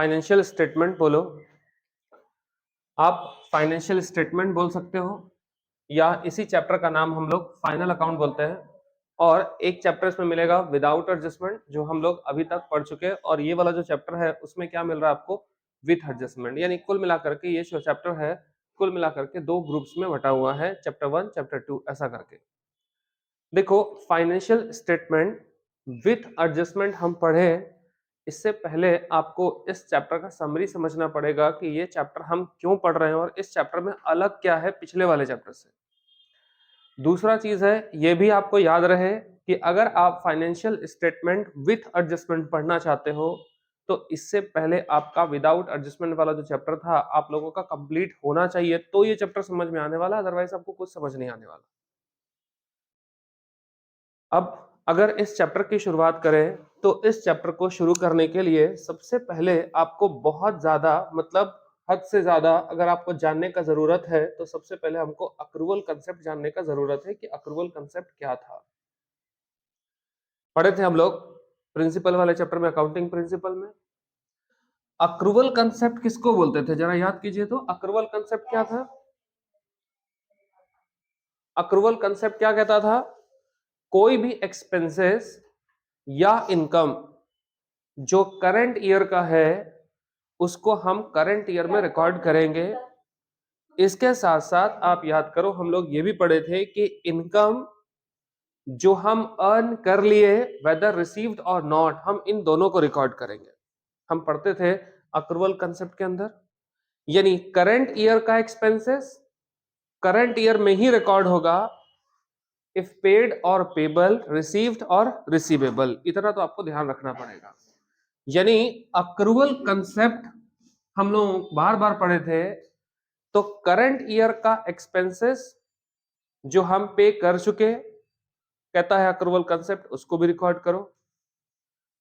Financial statement बोलो। आप financial statement बोल सकते हो या इसी चैप्टर का नाम हम लोग फाइनल अकाउंट बोलते हैं। और एक चैप्टर इसमें मिलेगा विदाउट एडजस्टमेंट, जो हम लोग अभी तक पढ़ चुके हैं। और ये वाला जो चैप्टर है उसमें क्या मिल रहा है आपको, विथ एडजस्टमेंट। यानी कुल मिलाकर के ये जो चैप्टर है कुल मिलाकर के दो ग्रुप्स में बटा हुआ है, चैप्टर 1 चैप्टर 2 ऐसा करके। देखो, फाइनेंशियल स्टेटमेंट विथ एडजस्टमेंट हम पढ़े, इससे पहले आपको इस चैप्टर का समरी समझना पड़ेगा कि ये चैप्टर हम क्यों पढ़ रहे हैं और इस चैप्टर में अलग क्या है पिछले वाले चैप्टर से। दूसरा चीज है, ये भी आपको याद रहे कि अगर आप फाइनेंशियल स्टेटमेंट विथ एडजस्टमेंट पढ़ना चाहते हो तो इससे पहले आपका विदाउट एडजस्टमेंट वाला जो चैप्टर था आप लोगों का कंप्लीट होना चाहिए, तो ये चैप्टर समझ में आने वाला, अदरवाइज आपको कुछ समझ नहीं आने वाला। अब अगर इस चैप्टर की शुरुआत करें तो इस चैप्टर को शुरू करने के लिए सबसे पहले आपको बहुत ज्यादा, मतलब हद से ज्यादा अगर आपको जानने का जरूरत है तो सबसे पहले हमको अक्रूवल कंसेप्ट जानने का जरूरत है कि अक्रूवल कंसेप्ट क्या था। पढ़े थे हम लोग प्रिंसिपल वाले चैप्टर में, अकाउंटिंग प्रिंसिपल में। अक्रूवल कंसेप्ट किसको बोलते थे, जरा याद कीजिए तो। अक्रूवल कंसेप्ट क्या था? अक्रूवल कंसेप्ट क्या कहता था? कोई भी एक्सपेंसेस या इनकम जो करंट ईयर का है उसको हम करंट ईयर में रिकॉर्ड करेंगे। इसके साथ साथ आप याद करो, हम लोग ये भी पढ़े थे कि इनकम जो हम अर्न कर लिए, वेदर रिसीव्ड और नॉट, हम इन दोनों को रिकॉर्ड करेंगे। हम पढ़ते थे अक्रूवल कंसेप्ट के अंदर, यानी करंट ईयर का एक्सपेंसेस करंट ईयर में ही रिकॉर्ड होगा, इफ पेड और पेबल, रिसीव्ड और रिसीवेबल। इतना तो आपको ध्यान रखना पड़ेगा। यानी अक्रूवल कंसेप्ट हम लोग बार बार पढ़े थे, तो करंट ईयर का एक्सपेंसेस जो हम पे कर चुके, कहता है अक्रूवल कंसेप्ट, उसको भी रिकॉर्ड करो।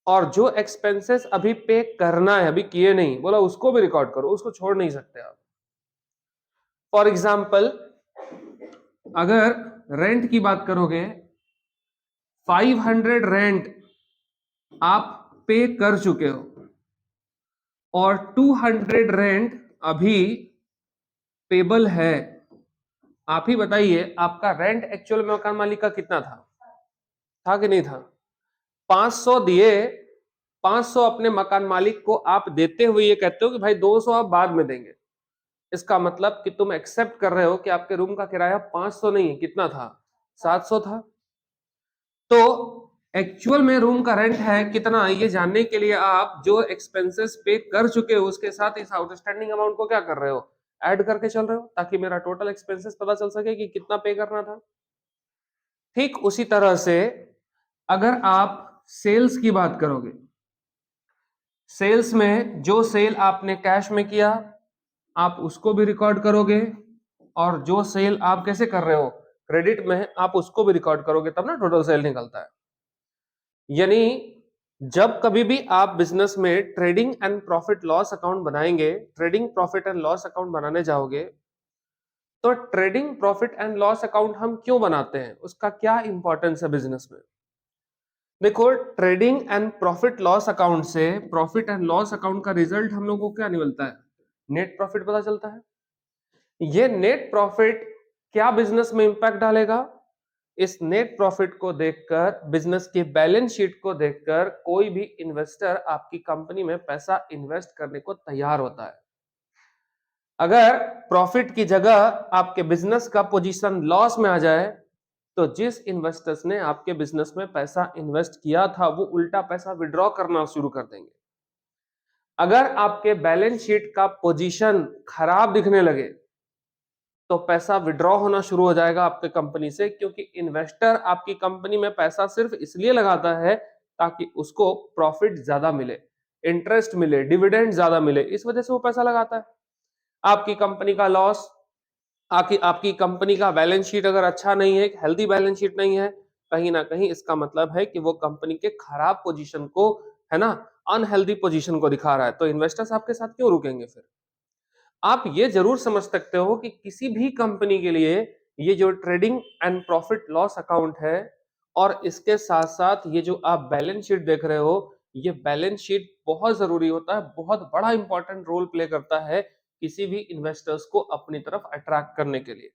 और जो एक्सपेंसेस अभी पे करना है, अभी किए नहीं, बोला उसको भी रिकॉर्ड करो, उसको छोड़ नहीं सकते आप। फॉर एग्जाम्पल, अगर रेंट की बात करोगे, 500 रेंट आप पे कर चुके हो और 200 रेंट अभी पेबल है। आप ही बताइए, आपका रेंट एक्चुअल में मकान मालिक का कितना था कि नहीं था? 500 दिए, 500 अपने मकान मालिक को आप देते हुए ये कहते हो कि भाई 200 आप बाद में देंगे। इसका मतलब कि तुम एक्सेप्ट कर रहे हो कि आपके रूम का किराया 500 नहीं है, कितना था? 700 था। तो एक्चुअल में रूम का रेंट है कितना, ये जानने के लिए आप जो एक्सपेंसेस पे कर चुके हो उसके साथ इस आउटस्टैंडिंग अमाउंट को क्या कर रहे हो, ऐड करके चल रहे हो, ताकि मेरा टोटल एक्सपेंसेस पता चल सके कि कितना पे करना था। ठीक उसी तरह से अगर आप सेल्स की बात करोगे, सेल्स में जो सेल आपने कैश में किया आप उसको भी रिकॉर्ड करोगे, और जो सेल आप कैसे कर रहे हो, क्रेडिट में, आप उसको भी रिकॉर्ड करोगे, तब ना टोटल सेल निकलता है। यानी जब कभी भी आप बिजनेस में trading and profit loss account बनाएंगे, trading profit and loss account बनाने जाओगे, तो trading profit and loss account हम क्यों बनाते हैं, उसका क्या इंपॉर्टेंस है बिजनेस में? देखो, trading and profit loss account से प्रॉफिट एंड लॉस अकाउंट का रिजल्ट हम लोगों को क्या निकलता है, नेट प्रॉफिट पता चलता है। ये नेट प्रॉफिट क्या बिजनेस में इंपैक्ट डालेगा? इस नेट प्रॉफिट को देखकर, बिजनेस की बैलेंस शीट को देखकर कोई भी इन्वेस्टर आपकी कंपनी में पैसा इन्वेस्ट करने को तैयार होता है। अगर प्रॉफिट की जगह आपके बिजनेस का पोजीशन लॉस में आ जाए तो जिस इन्वेस्टर्स ने आपके बिजनेस में पैसा इन्वेस्ट किया था वो उल्टा पैसा विड्रॉ करना शुरू कर देंगे। अगर आपके बैलेंस शीट का पोजीशन खराब दिखने लगे तो पैसा विड्रॉ होना शुरू हो जाएगा आपके कंपनी से, क्योंकि इन्वेस्टर आपकी कंपनी में पैसा सिर्फ इसलिए लगाता है ताकि उसको प्रॉफिट ज्यादा मिले, इंटरेस्ट मिले, डिविडेंड ज्यादा मिले, इस वजह से वो पैसा लगाता है। आपकी कंपनी का लॉस, आपकी कंपनी का बैलेंस शीट अगर अच्छा नहीं है, हेल्दी बैलेंस शीट नहीं है, कहीं ना कहीं इसका मतलब है कि वो कंपनी के खराब पोजीशन को, है ना, अनहेल्दी पोजीशन को दिखा रहा है। तो इन्वेस्टर्स आपके साथ क्यों रुकेंगे? फिर आप ये जरूर समझ सकते हो कि किसी भी कंपनी के लिए ये जो trading and profit loss account है और इसके साथ साथ ये जो आप बैलेंस शीट देख रहे हो, ये बैलेंस शीट बहुत जरूरी होता है, बहुत बड़ा इंपॉर्टेंट रोल प्ले करता है किसी भी इन्वेस्टर्स को अपनी तरफ अट्रैक्ट करने के लिए।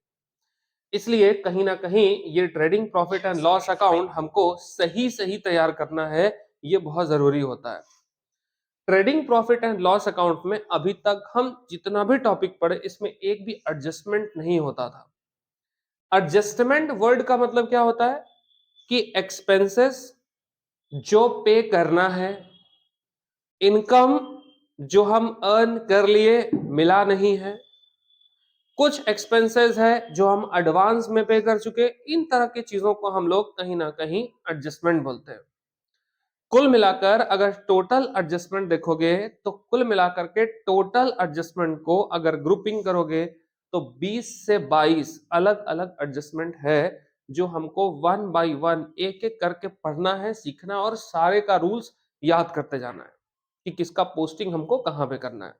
इसलिए कहीं ना कहीं ये trading profit and loss account हमको सही सही तैयार करना है, ये बहुत जरूरी होता है। Trading profit and loss account में अभी तक हम जितना भी टॉपिक पढ़े, इसमें एक भी एडजस्टमेंट नहीं होता था। एडजस्टमेंट वर्ड का मतलब क्या होता है कि एक्सपेंसेस जो पे करना है, इनकम जो हम अर्न कर लिए मिला नहीं है, कुछ एक्सपेंसेस है जो हम एडवांस में पे कर चुके, इन तरह की चीजों को हम लोग कहीं ना कहीं एडजस्टमेंट बोलते हैं। कुल मिलाकर अगर टोटल एडजस्टमेंट देखोगे तो कुल मिलाकर के टोटल एडजस्टमेंट को अगर ग्रुपिंग करोगे तो 20 से 22 अलग अलग एडजस्टमेंट है, जो हमको वन बाय वन एक एक करके पढ़ना है, सीखना और सारे का रूल्स याद करते जाना है कि किसका पोस्टिंग हमको कहां पे करना है।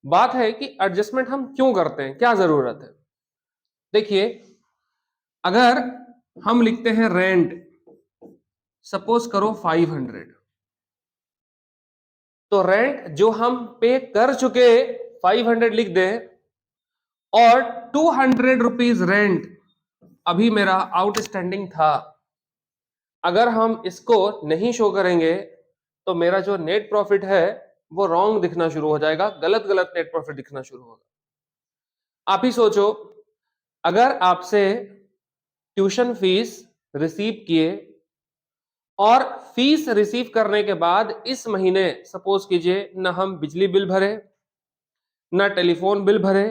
बात है कि एडजस्टमेंट हम क्यों करते हैं, क्या जरूरत है। देखिए, अगर हम लिखते हैं रेंट, सपोज करो 500, तो रेंट जो हम पे कर चुके 500 लिख दें, और 200 रुपीज रेंट अभी मेरा आउटस्टैंडिंग था। अगर हम इसको नहीं शो करेंगे तो मेरा जो नेट प्रॉफिट है वो रॉन्ग दिखना शुरू हो जाएगा, गलत गलत नेट प्रॉफिट दिखना शुरू होगा। आप ही सोचो, अगर आपसे ट्यूशन फीस रिसीव किए और फीस रिसीव करने के बाद इस महीने सपोज कीजिए ना हम बिजली बिल भरे, ना टेलीफोन बिल भरे,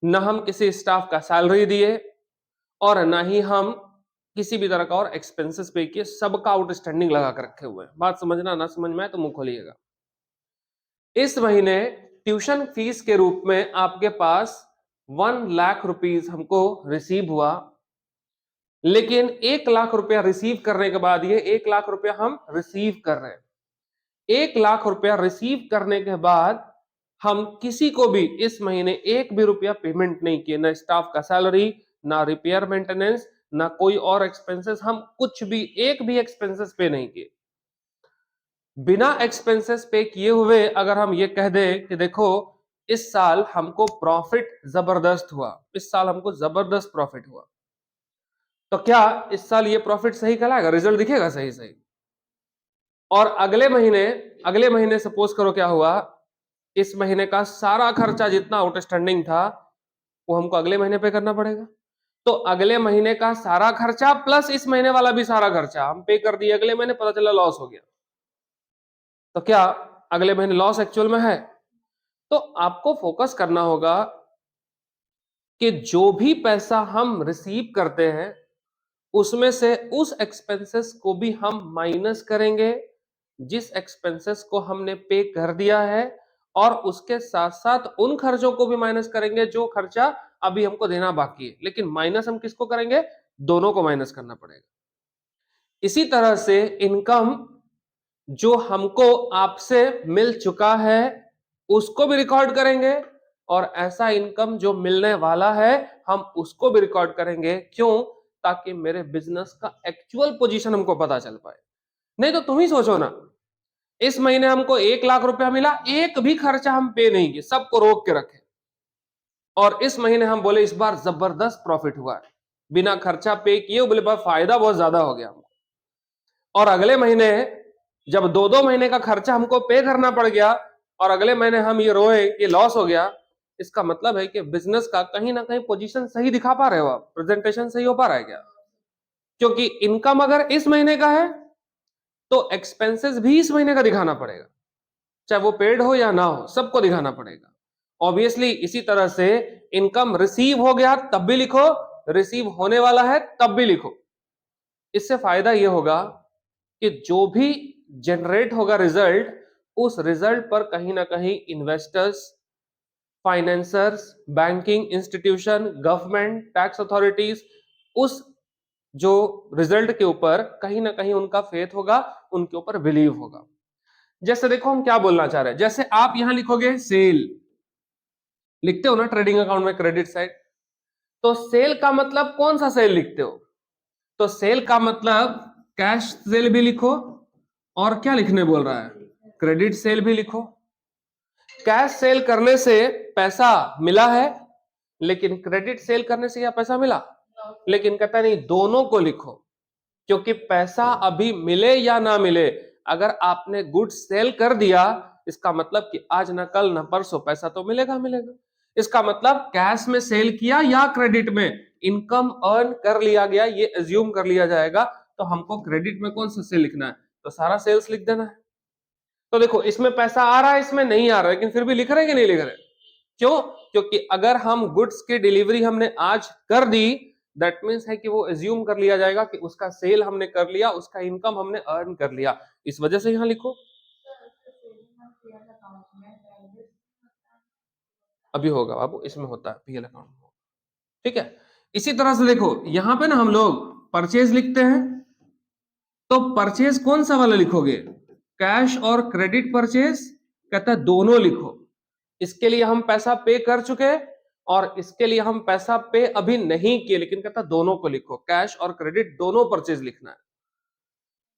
ना हम किसी स्टाफ का सैलरी दिए, और ना ही हम किसी भी तरह का और एक्सपेंसेस पे किए, सबका आउटस्टैंडिंग लगा कर रखे हुए हैं। बात समझना, ना समझ में आए तो मुंह खोलिएगा। इस महीने ट्यूशन फीस के रूप में आपके पास 1 लाख रुपीस हमको रिसीव हुआ, लेकिन 1 लाख रुपया रिसीव करने के बाद, ये 1 लाख रुपया हम रिसीव कर रहे हैं, 1 लाख रुपया रिसीव करने के बाद हम किसी को भी इस महीने एक भी रुपया पेमेंट नहीं किए, ना स्टाफ का सैलरी, ना रिपेयर मेंटेनेंस, ना कोई और एक्सपेंसेस, हम कुछ भी एक भी एक्सपेंसेस पे नहीं किए। बिना एक्सपेंसेस पे किए हुए अगर हम ये कह दें कि देखो इस साल हमको प्रॉफिट जबरदस्त हुआ, इस साल हमको जबरदस्त प्रॉफिट हुआ, तो क्या इस साल ये प्रॉफिट सही कहलाएगा, रिजल्ट दिखेगा सही सही? और अगले महीने सपोज करो क्या हुआ, इस महीने का सारा खर्चा जितना आउटस्टैंडिंग था वो हमको अगले महीने पे करना पड़ेगा। तो अगले महीने का सारा खर्चा प्लस इस महीने वाला भी सारा खर्चा हम पे कर दिए, अगले महीने पता चला लॉस हो गया, तो क्या अगले महीने लॉस एक्चुअल में है? तो आपको फोकस करना होगा कि जो भी पैसा हम रिसीव करते हैं उसमें से उस एक्सपेंसेस को भी हम माइनस करेंगे जिस एक्सपेंसेस को हमने पे कर दिया है, और उसके साथ साथ उन खर्चों को भी माइनस करेंगे जो खर्चा अभी हमको देना बाकी है। लेकिन माइनस हम किसको करेंगे? दोनों को माइनस करना पड़ेगा। इसी तरह से इनकम जो हमको आपसे मिल चुका है उसको भी रिकॉर्ड करेंगे, और ऐसा इनकम जो मिलने वाला है हम उसको भी रिकॉर्ड करेंगे। क्यों? ताकि मेरे बिजनेस का एक्चुअल पोजीशन हमको पता चल पाए। नहीं तो तुम ही सोचो ना, इस महीने हमको 1 लाख रुपया मिला, एक भी खर्चा हम पे नहीं किए, सबको रोक के रखे, और इस महीने हम बोले इस बार जबरदस्त प्रॉफिट हुआ है, बिना खर्चा पे किए बोले फायदा बहुत ज्यादा हो गया हमको। और अगले महीने जब 2-2 महीने का खर्चा हमको पे करना पड़ गया और अगले महीने हम ये रोए कि लॉस हो गया, इसका मतलब है कि बिजनेस का कहीं ना कहीं पोजीशन सही दिखा पा रहे हो आप, प्रेजेंटेशन सही हो पा रहा है क्या? क्योंकि इनकम अगर इस महीने का है तो एक्सपेंसेस भी इस महीने का दिखाना पड़ेगा, चाहे वो पेड हो या ना हो, सबको दिखाना पड़ेगा ऑब्वियसली। इसी तरह से इनकम रिसीव हो गया तब भी लिखो, रिसीव होने वाला है तब भी लिखो। इससे फायदा यह होगा कि जो भी जनरेट होगा रिजल्ट, उस रिजल्ट पर कहीं ना कहीं investors, financiers, banking institution, government, tax authorities, उस जो रिजल्ट के ऊपर कहीं ना कहीं उनका फेथ होगा, उनके ऊपर बिलीव होगा। जैसे देखो हम क्या बोलना चाह रहे हैं, जैसे आप यहां लिखोगे सेल, लिखते हो ना ट्रेडिंग अकाउंट में क्रेडिट साइड, तो सेल का मतलब कौन सा सेल लिखते हो? तो सेल का मतलब कैश सेल भी लिखो और क्या लिखने बोल रहा है, क्रेडिट सेल भी लिखो। कैश सेल करने से पैसा मिला है, लेकिन क्रेडिट सेल करने से क्या पैसा मिला, लेकिन कहता नहीं दोनों को लिखो, क्योंकि पैसा अभी मिले या ना मिले, अगर आपने गुड्स सेल कर दिया इसका मतलब कि आज ना कल ना परसों पैसा तो मिलेगा मिलेगा। इसका मतलब कैश में सेल किया या क्रेडिट में इनकम अर्न कर लिया गया, ये एज्यूम कर लिया जाएगा। तो हमको क्रेडिट में कौन सा सेल लिखना है, तो सारा सेल्स लिख देना है। तो देखो इसमें पैसा आ रहा है, इसमें नहीं आ रहा है, लेकिन फिर भी लिख रहे हैं कि नहीं लिख रहे? क्यों? क्योंकि अगर हम गुड्स की डिलीवरी हमने आज कर दी, दैट मीन्स है कि वो एज्यूम कर लिया जाएगा कि उसका सेल हमने कर लिया, उसका इनकम हमने अर्न कर लिया, इस वजह से यहां लिखो। अभी होगा बाबू, इसमें होता है पीएल अकाउंट में, ठीक है। इसी तरह से देखो यहां पे ना हम लोग परचेज लिखते हैं, तो परचेज कौन सा वाला लिखोगे, कैश और क्रेडिट परचेज, कहता है दोनों लिखो। इसके लिए हम पैसा पे कर चुके और इसके लिए हम पैसा पे अभी नहीं किए, लेकिन कहता है दोनों को लिखो, कैश और क्रेडिट दोनों परचेज लिखना है।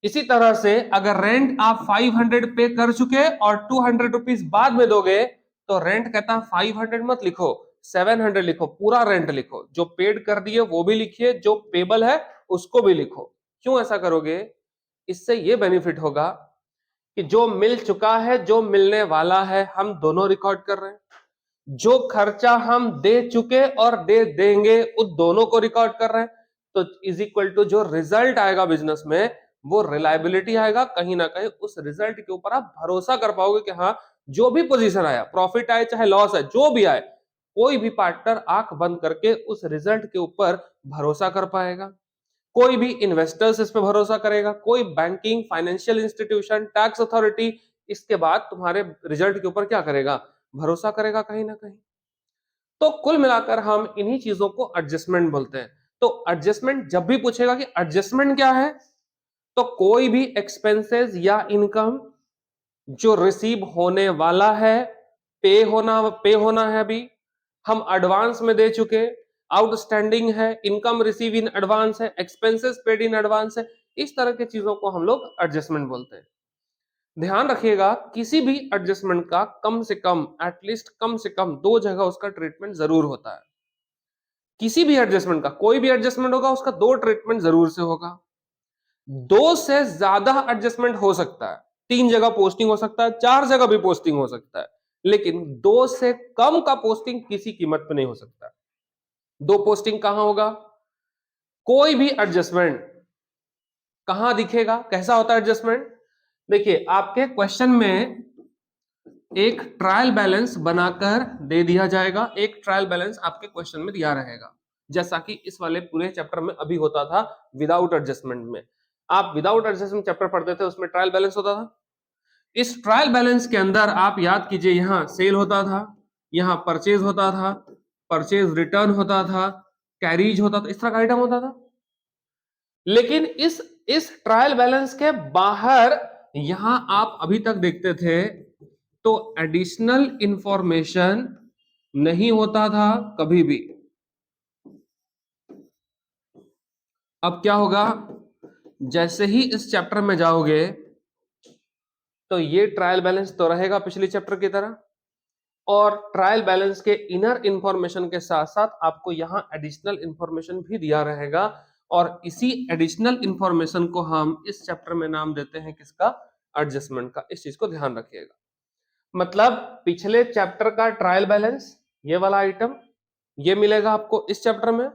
इसी तरह से अगर रेंट आप 500 पे कर चुके और 200 रुपीज बाद में दोगे, तो रेंट कहता है 500 मत लिखो, 700 लिखो, पूरा रेंट लिखो, जो पेड कर दिए वो भी लिखिए, जो पेबल है उसको भी लिखो। क्यों ऐसा करोगे? इससे ये बेनिफिट होगा कि जो मिल चुका है, जो मिलने वाला है, हम दोनों रिकॉर्ड कर रहे हैं। जो खर्चा हम दे चुके और दे देंगे उन दोनों को रिकॉर्ड कर रहे हैं। तो इज इक्वल टू जो रिजल्ट आएगा बिजनेस में, वो रिलायबिलिटी आएगा, कहीं ना कहीं उस रिजल्ट के ऊपर आप भरोसा कर पाओगे कि हाँ जो भी पोजीशन आया, प्रॉफिट आए चाहे लॉस आए, जो भी आए, कोई भी पार्टनर आंख बंद करके उस रिजल्ट के ऊपर भरोसा कर पाएगा। कोई भी इन्वेस्टर्स इस पे भरोसा करेगा, कोई banking, financial institution, tax authority इसके बाद तुम्हारे रिजल्ट के ऊपर क्या करेगा, भरोसा करेगा कहीं ना कहीं। तो कुल मिलाकर हम इन्हीं चीजों को एडजस्टमेंट बोलते हैं। तो एडजस्टमेंट जब भी पूछेगा कि एडजस्टमेंट क्या है, तो कोई भी एक्सपेंसेस या इनकम जो रिसीव होने वाला है, पे होना है, अभी हम एडवांस में दे चुके, आउटस्टैंडिंग है, इनकम रिसीव इन एडवांस है, एक्सपेंसेस पेड इन एडवांस है, इस तरह की चीजों को हम लोग एडजस्टमेंट बोलते हैं। ध्यान रखिएगा किसी भी एडजस्टमेंट का कम से कम, एटलीस्ट कम से कम 2 जगह उसका ट्रीटमेंट जरूर होता है। किसी भी एडजस्टमेंट का, कोई भी एडजस्टमेंट होगा उसका 2 ट्रीटमेंट जरूर से होगा। 2 से ज्यादा एडजस्टमेंट हो सकता है, 3 जगह पोस्टिंग हो सकता है, 4 जगह भी पोस्टिंग हो सकता है, लेकिन 2 से कम का पोस्टिंग किसी कीमत पे नहीं हो सकता। 2 पोस्टिंग कहां होगा? कोई भी एडजस्टमेंट कहां दिखेगा, कैसा होता है एडजस्टमेंट? देखिए आपके क्वेश्चन में एक ट्रायल बैलेंस बनाकर दे दिया जाएगा, एक ट्रायल बैलेंस आपके क्वेश्चन में दिया रहेगा, जैसा कि इस वाले पूरे चैप्टर में अभी होता था विदाउट एडजस्टमेंट में। आप विदाउट एडजस्टमेंट चैप्टर पढ़ते थे, उसमें ट्रायल बैलेंस होता था। इस ट्रायल बैलेंस के अंदर आप याद कीजिए, यहां सेल होता था, यहां परचेज होता था, परचेज रिटर्न होता था, कैरीज होता था, इस तरह का आइटम होता था। लेकिन इस ट्रायल बैलेंस के बाहर यहां आप अभी तक देखते थे तो एडिशनल इंफॉर्मेशन नहीं होता था कभी भी। अब क्या होगा, जैसे ही इस चैप्टर में जाओगे तो ये ट्रायल बैलेंस तो रहेगा पिछले चैप्टर की तरह, और ट्रायल बैलेंस के इनर इंफॉर्मेशन के साथ साथ आपको यहां एडिशनल इंफॉर्मेशन भी दिया रहेगा, और इसी एडिशनल इंफॉर्मेशन को हम इस चैप्टर में नाम देते हैं किसका, एडजस्टमेंट का। इस चीज को ध्यान रखिएगा। मतलब पिछले चैप्टर का ट्रायल बैलेंस, ये वाला आइटम, ये मिलेगा आपको इस चैप्टर में,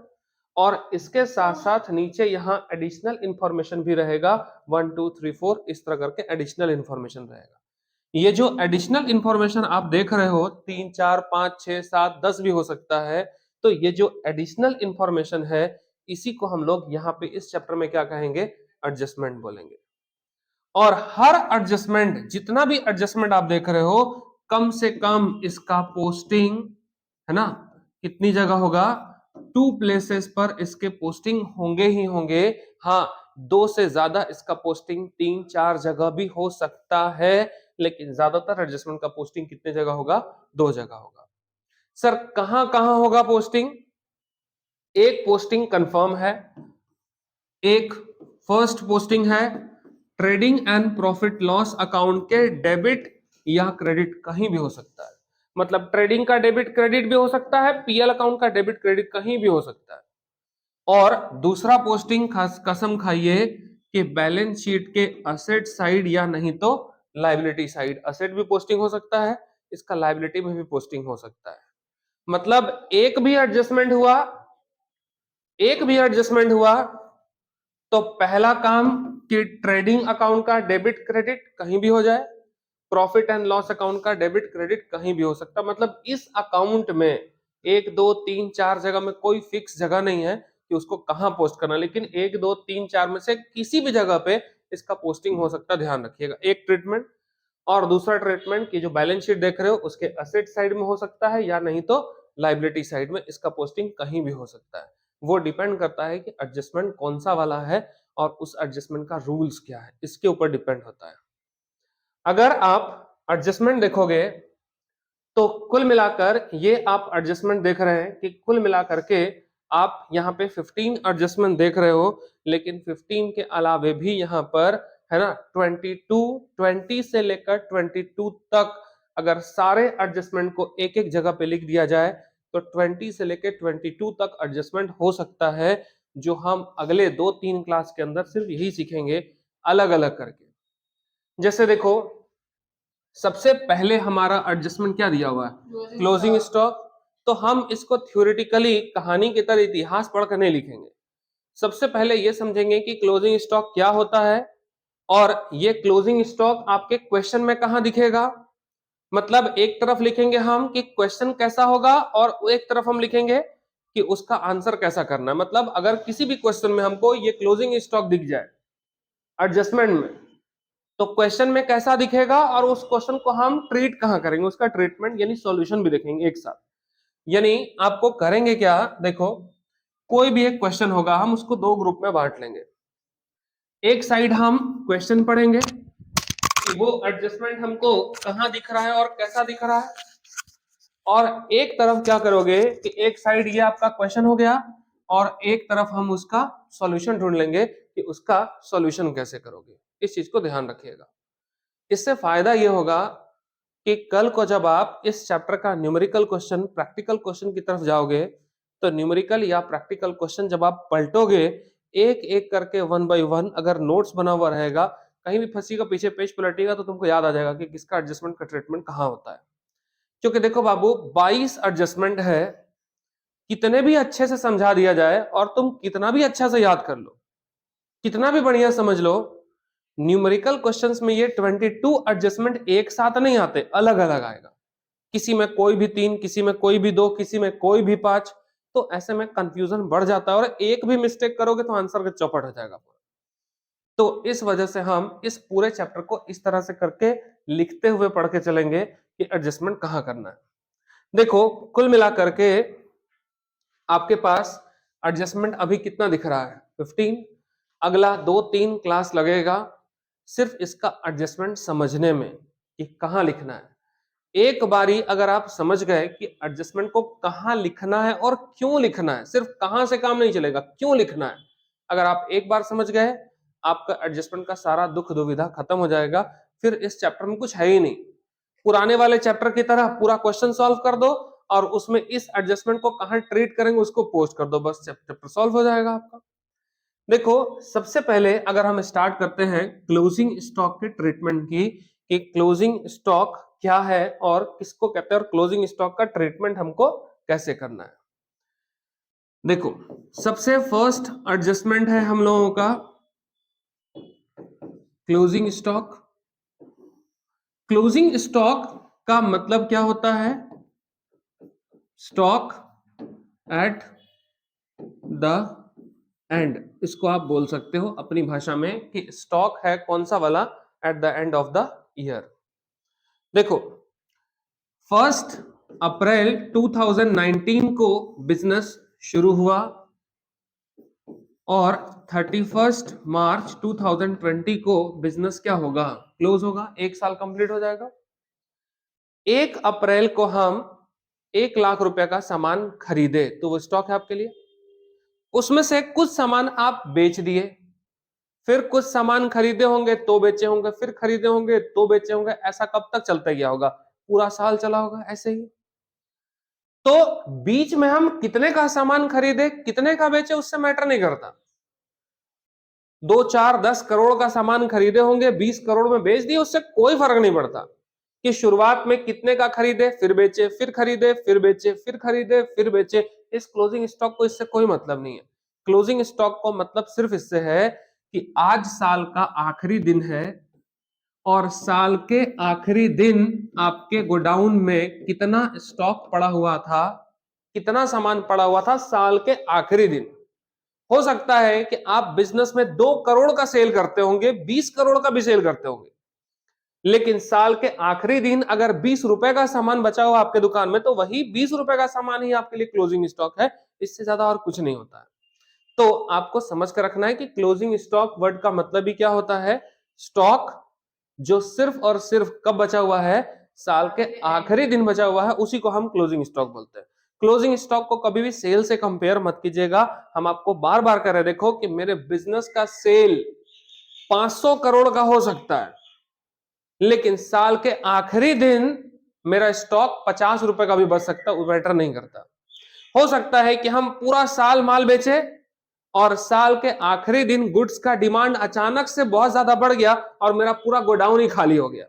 और इसके साथ साथ नीचे यहां एडिशनल इंफॉर्मेशन भी रहेगा, 1 2 3 4 इस तरह करके एडिशनल इंफॉर्मेशन रहेगा। ये जो एडिशनल इंफॉर्मेशन आप देख रहे हो, 3 4 5 6 7 10 भी हो सकता है, तो ये जो एडिशनल इंफॉर्मेशन है इसी को हम लोग यहाँ पे इस चैप्टर में क्या कहेंगे, एडजस्टमेंट बोलेंगे। और हर एडजस्टमेंट, जितना भी एडजस्टमेंट आप देख रहे हो, कम से कम इसका पोस्टिंग है ना, कितनी जगह होगा, 2 प्लेसेस पर इसके पोस्टिंग होंगे ही होंगे। हाँ 2 से ज्यादा इसका पोस्टिंग 3 4 जगह भी हो सकता है, लेकिन ज्यादातर एडजस्टमेंट का पोस्टिंग कितने जगह होगा, 2 जगह होगा। सर कहां कहां होगा पोस्टिंग? एक पोस्टिंग कंफर्म है, एक फर्स्ट पोस्टिंग है, trading and profit loss account के डेबिट या क्रेडिट कहीं भी हो सकता है। मतलब ट्रेडिंग का डेबिट क्रेडिट भी हो सकता है, पीएल अकाउंट का डेबिट क्रेडिट कहीं भी हो सकता है। और दूसरा पोस्टिंग कसम खाइए कि बैलेंस शीट के असेट साइड या नहीं तो लायबिलिटी साइड। असेट भी पोस्टिंग हो सकता है, इसका लायबिलिटी में भी पोस्टिंग हो सकता है। मतलब एक भी एडजस्टमेंट हुआ तो पहला काम कि ट्रेडिंग अकाउंट का डेबिट क्रेडिट कहीं भी हो जाए, प्रॉफिट एंड लॉस अकाउंट का डेबिट क्रेडिट कहीं भी हो सकता है। मतलब इस अकाउंट में 1 2 3 4 जगह में कोई फिक्स जगह नहीं है कि उसको कहां पोस्ट करना, लेकिन 1 2 3 4 में से किसी भी जगह पे इसका पोस्टिंग हो सकता है, ध्यान रखिएगा। एक ट्रीटमेंट। और दूसरा ट्रीटमेंट की जो बैलेंस शीट देख रहे हो उसके असेट साइड में हो सकता है या नहीं तो लायबिलिटी साइड में, इसका पोस्टिंग कहीं भी हो सकता है। वो डिपेंड करता है कि एडजस्टमेंट कौन सा वाला है और उस एडजस्टमेंट का रूल्स क्या है, इसके ऊपर डिपेंड होता है। अगर आप एडजस्टमेंट देखोगे तो कुल मिलाकर ये आप एडजस्टमेंट देख रहे हैं कि कुल मिलाकर के आप यहाँ पे 15 एडजस्टमेंट देख रहे हो, लेकिन 15 के अलावे भी यहाँ पर है ना 20 से लेकर 22 तक अगर सारे एडजस्टमेंट को एक एक जगह पे लिख दिया जाए तो 20 से लेकर 22 तक एडजस्टमेंट हो सकता है, जो हम अगले 2-3 क्लास के अंदर सिर्फ यही सीखेंगे अलग अलग करके। जैसे देखो, सबसे पहले हमारा एडजस्टमेंट क्या दिया हुआ है, क्लोजिंग स्टॉक। तो हम इसको थ्योरेटिकली कहानी की तरह इतिहास पढ़कर नहीं लिखेंगे। सबसे पहले ये समझेंगे कि क्लोजिंग स्टॉक क्या होता है और ये क्लोजिंग स्टॉक आपके क्वेश्चन में कहां दिखेगा। मतलब एक तरफ लिखेंगे हम कि क्वेश्चन कैसा होगा और एक तरफ हम लिखेंगे कि उसका आंसर कैसा करना है। मतलब अगर किसी भी क्वेश्चन में हमको ये क्लोजिंग स्टॉक दिख जाए एडजस्टमेंट में, तो क्वेश्चन में कैसा दिखेगा और उस क्वेश्चन को हम ट्रीट कहां करेंगे, उसका ट्रीटमेंट यानी सॉल्यूशन भी देखेंगे एक साथ। यानी आपको करेंगे क्या, देखो कोई भी एक क्वेश्चन होगा, हम उसको 2 ग्रुप में बांट लेंगे। एक साइड हम क्वेश्चन पढ़ेंगे कि वो एडजस्टमेंट हमको कहां दिख रहा है और कैसा दिख रहा है, और एक तरफ क्या करोगे कि एक साइड ये आपका क्वेश्चन हो गया और एक तरफ हम उसका सॉल्यूशन ढूंढ लेंगे कि उसका सॉल्यूशन कैसे करोगे। इस चीज को ध्यान रखिएगा। इससे फायदा ये होगा कि कल को जब आप इस चैप्टर का न्यूमेरिकल क्वेश्चन, प्रैक्टिकल क्वेश्चन की तरफ जाओगे तो न्यूमेरिकल या प्रैक्टिकल क्वेश्चन जब आप पलटोगे एक एक करके 1 बाय 1, अगर नोट्स बना हुआ रहेगा, कहीं भी फंसी का पीछे पेज पलटेगा तो तुमको याद आ जाएगा कि किसका एडजस्टमेंट का ट्रीटमेंट कहां होता है। क्योंकि देखो बाबू 22 एडजस्टमेंट है, कितने भी अच्छे से समझा दिया जाए और तुम कितना भी अच्छा से याद कर लो, कितना भी बढ़िया समझ लो, न्यूमेरिकल क्वेश्चंस में ये 22 एडजस्टमेंट एक साथ नहीं आते, अलग अलग आएगा। किसी में कोई भी 3, किसी में कोई भी 2, किसी में कोई भी 5। तो ऐसे में कंफ्यूजन बढ़ जाता है और एक भी मिस्टेक करोगे तो आंसर का चौपट हो जाएगा। तो इस वजह से हम इस पूरे चैप्टर को इस तरह से करके लिखते हुए पढ़ के चलेंगे कि एडजस्टमेंट कहां करना है। देखो कुल मिलाकर के आपके पास एडजस्टमेंट अभी कितना दिख रहा है, 15। अगला 2-3 क्लास लगेगा सिर्फ इसका एडजस्टमेंट समझने में कि कहां लिखना है। एक बारी अगर आप समझ गए कि एडजस्टमेंट को कहां लिखना है और क्यों लिखना है, सिर्फ कहां से काम नहीं चलेगा, क्यों लिखना है, अगर आप एक बार समझ गए, आपका एडजस्टमेंट का सारा दुख दुविधा खत्म हो जाएगा। फिर इस चैप्टर में कुछ है ही नहीं। पुराने वाले चैप्टर की तरह पूरा क्वेश्चन सॉल्व कर दो और उसमें इस एडजस्टमेंट को कहां ट्रीट करेंगे उसको पोस्ट कर दो, बस चैप्टर सॉल्व हो जाएगा आपका। देखो सबसे पहले अगर हम स्टार्ट करते हैं क्लोजिंग स्टॉक के ट्रीटमेंट की, कि क्लोजिंग स्टॉक क्या है और किसको कहते हैं और क्लोजिंग स्टॉक का ट्रीटमेंट हमको कैसे करना है। देखो सबसे फर्स्ट एडजस्टमेंट है हम लोगों का क्लोजिंग स्टॉक। क्लोजिंग स्टॉक का मतलब क्या होता है, स्टॉक एट द एंड, इसको आप बोल सकते हो अपनी भाषा में कि स्टॉक है कौन सा वाला, at the end of the year. देखो 1 अप्रैल 2019 को बिजनेस शुरू हुआ और 31 मार्च 2020 को बिजनेस क्या होगा, क्लोज होगा, 1 साल कंप्लीट हो जाएगा। 1 अप्रैल को हम 1 लाख रुपए का सामान खरीदे तो वो स्टॉक है आपके लिए। उसमें से कुछ सामान आप बेच दिए, फिर कुछ सामान खरीदे होंगे तो बेचे होंगे, फिर खरीदे होंगे तो बेचे होंगे, ऐसा कब तक चलता गया होगा? पूरा साल चला होगा ऐसे ही। तो बीच में हम कितने का सामान खरीदे, कितने का बेचे, उससे मैटर नहीं करता। 2, 4, 10 करोड़ का सामान खरीदे होंगे, 20 करोड़ में बेच दिए, उससे कोई फर्क नहीं पड़ता कि शुरुआत में कितने का खरीदे फिर बेचे, फिर खरीदे फिर बेचे, फिर खरीदे फिर बेचे। इस क्लोजिंग स्टॉक को इससे कोई मतलब नहीं है। क्लोजिंग स्टॉक को मतलब सिर्फ इससे है कि आज साल का आखिरी दिन है और साल के आखिरी दिन आपके गोडाउन में कितना स्टॉक पड़ा हुआ था, कितना सामान पड़ा हुआ था साल के आखिरी दिन। हो सकता है कि आप बिजनेस में 2 करोड़ का सेल करते होंगे, 20 करोड़ का भी सेल करते होंगे, लेकिन साल के आखिरी दिन अगर 20 रुपए का सामान बचा हुआ आपके दुकान में, तो वही 20 रुपए का सामान ही आपके लिए क्लोजिंग स्टॉक है। इससे ज्यादा और कुछ नहीं होता है। तो आपको समझ कर रखना है कि क्लोजिंग स्टॉक वर्ड का मतलब ही क्या होता है। स्टॉक जो सिर्फ और सिर्फ कब बचा हुआ है, साल के आखिरी दिन बचा हुआ है, उसी को हम क्लोजिंग स्टॉक बोलते हैं। क्लोजिंग स्टॉक को कभी भी सेल से कंपेयर मत कीजिएगा। हम आपको बार बार कह रहे हैं, देखो कि मेरे बिजनेस का सेल 500 करोड़ का हो सकता है, लेकिन साल के आखिरी दिन मेरा स्टॉक 50 रुपए का भी बच सकता है, वो मैटर नहीं करता। हो सकता है कि हम पूरा साल माल बेचे और साल के आखिरी दिन गुड्स का डिमांड अचानक से बहुत ज्यादा बढ़ गया और मेरा पूरा गोडाउन ही खाली हो गया,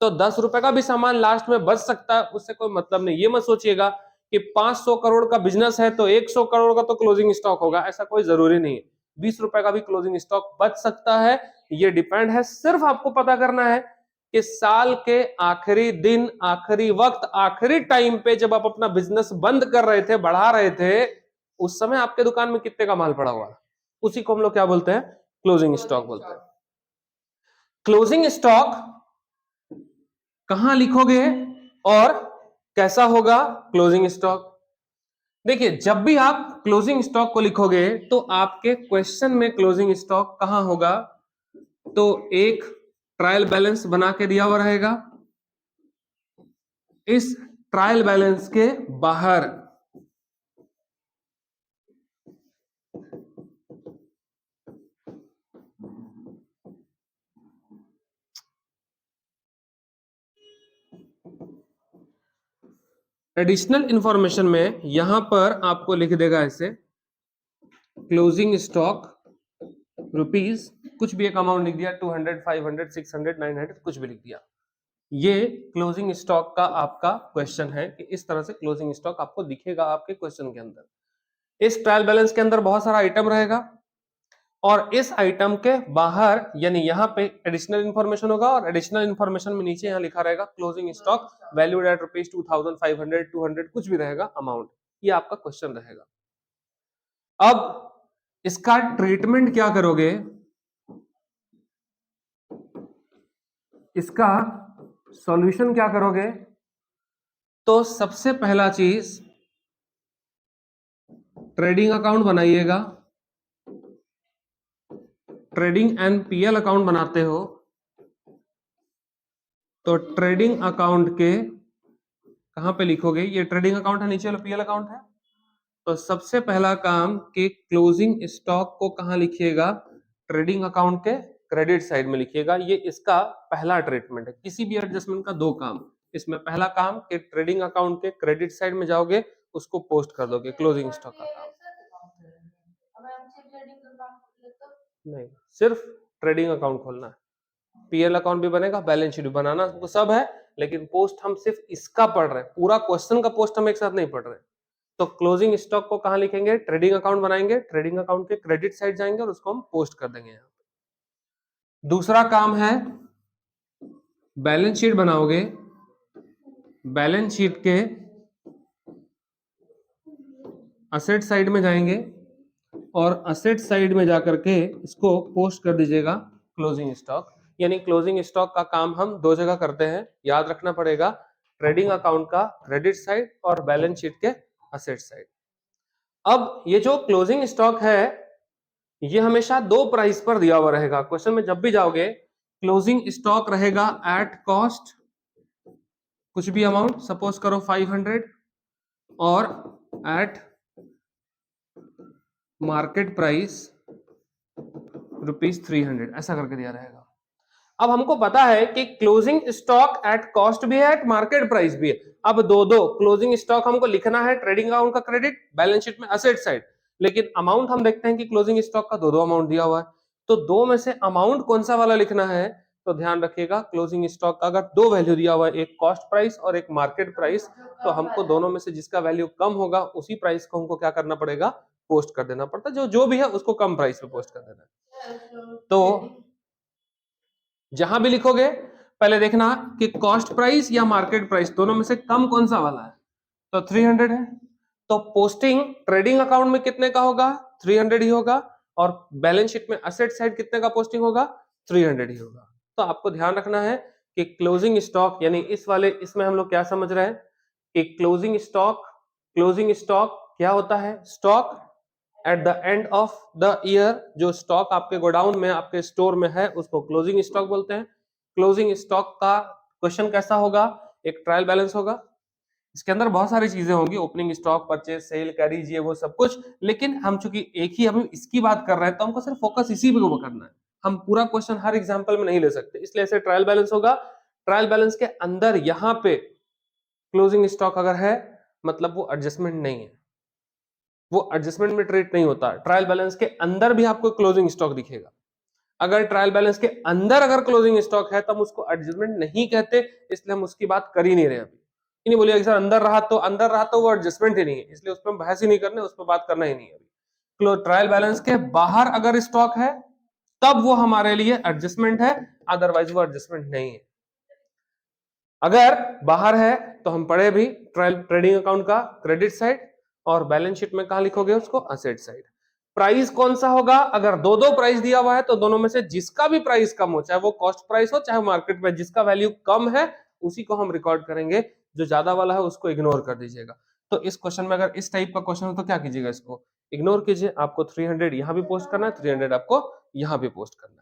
तो 10 रुपए का भी सामान लास्ट में बच सकता है, उससे कोई मतलब नहीं। ये मत सोचिएगा कि 500 करोड़ का बिजनेस है तो 100 करोड़ का तो क्लोजिंग स्टॉक होगा, ऐसा कोई जरूरी नहीं है। 20 रुपए का भी क्लोजिंग स्टॉक बच सकता है। ये डिपेंड है, सिर्फ आपको पता करना है कि साल के आखिरी दिन, आखिरी वक्त, आखिरी टाइम पे जब आप अपना बिजनेस बंद कर रहे थे, बढ़ा रहे थे, उस समय आपके दुकान में कितने का माल पड़ा हुआ है, उसी को हम लोग क्या बोलते हैं, क्लोजिंग स्टॉक बोलते हैं। क्लोजिंग स्टॉक कहां लिखोगे और कैसा होगा क्लोजिंग स्टॉक? देखिए, जब भी आप क्लोजिंग स्टॉक को लिखोगे तो आपके क्वेश्चन में क्लोजिंग स्टॉक कहां होगा, तो एक ट्रायल बैलेंस बना के दिया हुआ रहेगा। इस ट्रायल बैलेंस के बाहर एडिशनल इंफॉर्मेशन में यहां पर आपको लिख देगा ऐसे, क्लोजिंग स्टॉक रुपीज, कुछ भी एक अमाउंट लिख दिया, 200, 500, 600, 900, कुछ भी लिख दिया। ये क्लोजिंग स्टॉक का आपका क्वेश्चन है कि इस तरह से क्लोजिंग स्टॉक आपको दिखेगा आपके क्वेश्चन के अंदर। इस ट्रायल बैलेंस के अंदर बहुत सारा आइटम रहेगा और इस आइटम के बाहर यानी यहाँ पे एडिशनल इंफॉर्मेशन होगा और एडिशनल इंफॉर्मेशन में नीचे यहाँ लिखा रहेगा closing stock valued at rupees 2500, 200, कुछ भी रहेगा अमाउंट। ये आपका क्वेश्चन रहेगा। अब इसका ट्रीटमेंट क्या करोगे, इसका सॉल्यूशन क्या करोगे, तो सबसे पहला चीज ट्रेडिंग अकाउंट बनाइएगा। ट्रेडिंग एंड पीएल अकाउंट बनाते हो तो ट्रेडिंग अकाउंट के कहां पे लिखोगे, ये ट्रेडिंग अकाउंट है, नीचे वाला पीएल अकाउंट है। तो सबसे पहला काम कि क्लोजिंग स्टॉक को कहां लिखिएगा, ट्रेडिंग अकाउंट के क्रेडिट साइड में लिखिएगा। ये इसका पहला ट्रीटमेंट है। किसी भी एडजस्टमेंट का 2 काम, इसमें पहला काम कि ट्रेडिंग अकाउंट के क्रेडिट साइड में जाओगे, उसको पोस्ट कर दोगे क्लोजिंग स्टॉक का काम। नहीं, सिर्फ ट्रेडिंग अकाउंट खोलना है। पीएल अकाउंट भी बनेगा, बैलेंस शीट भी बनाना, वो सब है, लेकिन पोस्ट हम सिर्फ इसका पढ़ रहे हैं, पूरा क्वेश्चन का पोस्ट हम एक साथ नहीं पढ़ रहे। तो क्लोजिंग स्टॉक को कहां लिखेंगे, ट्रेडिंग अकाउंट बनाएंगे, ट्रेडिंग अकाउंट के क्रेडिट साइड जाएंगे और उसको हम पोस्ट कर देंगे। यहाँ दूसरा काम है बैलेंस शीट बनाओगे, बैलेंस शीट के असेट साइड में जाएंगे और असेट साइड में जाकर के इसको पोस्ट कर दीजिएगा क्लोजिंग स्टॉक। यानी क्लोजिंग स्टॉक का काम हम 2 जगह करते हैं, याद रखना पड़ेगा, ट्रेडिंग अकाउंट का क्रेडिट साइड और बैलेंस शीट के असेट साइड। अब ये जो क्लोजिंग स्टॉक है ये हमेशा 2 प्राइस पर दिया हुआ रहेगा। क्वेश्चन में जब भी जाओगे क्लोजिंग स्टॉक रहेगा एट कॉस्ट, कुछ भी अमाउंट, सपोज करो 500, और एट मार्केट प्राइस ₹300 ऐसा करके दिया रहेगा। अब हमको पता है कि क्लोजिंग स्टॉक एट कॉस्ट भी है, एट मार्केट प्राइस भी है। अब दो क्लोजिंग स्टॉक हमको लिखना है ट्रेडिंग अकाउंट का क्रेडिट, बैलेंस शीट में असेट साइड, लेकिन अमाउंट हम देखते हैं कि क्लोजिंग स्टॉक का दो अमाउंट दिया हुआ है, तो दो में से अमाउंट कौन सा वाला लिखना है? तो ध्यान रखिएगा, क्लोजिंग स्टॉक का अगर दो वैल्यू दिया हुआ है, एक कॉस्ट प्राइस और एक मार्केट प्राइस, तो हमको दोनों में से जिसका वैल्यू कम होगा उसी प्राइस को हमको क्या करना पड़ेगा? पोस्ट कर देना पड़ता है। जो भी है उसको कम प्राइस पे पोस्ट कर देना है। तो जहां भी लिखोगे पहले देखना कि कॉस्ट प्राइस या मार्केट प्राइस दोनों में से कम कौन सा वाला है, तो 300 है। तो पोस्टिंग ट्रेडिंग अकाउंट में कितने का होगा? 300 ही होगा, और बैलेंस शीट में असेट साइड कितने का पोस्टिंग होगा? 300 ही होगा। तो आपको ध्यान रखना है कि क्लोजिंग स्टॉक यानी इस वाले इसमें हम लोग क्या समझ रहे हैं कि क्लोजिंग स्टॉक क्या होता है? Stock at the end of the year, जो स्टॉक आपके गोडाउन में आपके स्टोर में है उसको क्लोजिंग स्टॉक बोलते हैं। क्लोजिंग स्टॉक का क्वेश्चन कैसा होगा? एक ट्रायल बैलेंस होगा, इसके अंदर बहुत सारी चीजें होंगी, opening stock, purchase, sale, carriage, ये वो सब कुछ, लेकिन हम चूंकि एक ही हम इसकी बात कर रहे हैं तो हमको सिर्फ फोकस इसी पे करना है। हम पूरा क्वेश्चन हर एग्जांपल में नहीं ले सकते, इसलिए ऐसे ट्रायल बैलेंस होगा। ट्रायल बैलेंस के अंदर यहाँ पे क्लोजिंग स्टॉक अगर है मतलब वो एडजस्टमेंट नहीं है, वो एडजस्टमेंट में ट्रीट नहीं होता। ट्रायल बैलेंस के अंदर भी आपको क्लोजिंग स्टॉक दिखेगा। अगर ट्रायल बैलेंस के अंदर अगर क्लोजिंग स्टॉक है तो हम उसको एडजस्टमेंट नहीं कहते, इसलिए हम उसकी बात कर ही नहीं रहे अभी। नहीं बोलिए सर अंदर रहा तो वो एडजस्टमेंट ही नहीं है, इसलिए उस पर बहस ही नहीं करने, उस पर बात करना ही नहीं है अभी। ट्रायल बैलेंस के बाहर अगर स्टॉक है तब वो हमारे लिए एडजस्टमेंट है, अदरवाइज वो एडजस्टमेंट नहीं है। अगर बाहर है तो हम पढ़े भी ट्रेडिंग अकाउंट का क्रेडिट साइड, और बैलेंस शीट में कहा लिखोगे उसको? Asset side. प्राइस कौन सा होगा? अगर दो प्राइस दिया हुआ है तो दोनों में से जिसका भी प्राइस कम हो, चाहे वो कॉस्ट प्राइस हो चाहे मार्केट में, जिसका वैल्यू कम है उसी को हम रिकॉर्ड करेंगे, जो ज्यादा वाला है उसको इग्नोर कर दीजिएगा। तो इस क्वेश्चन में अगर इस टाइप का क्वेश्चन हो तो क्या कीजिएगा? इसको इग्नोर कीजिए। आपको 300 यहां भी पोस्ट करना है, 300 आपको यहां भी पोस्ट करना है।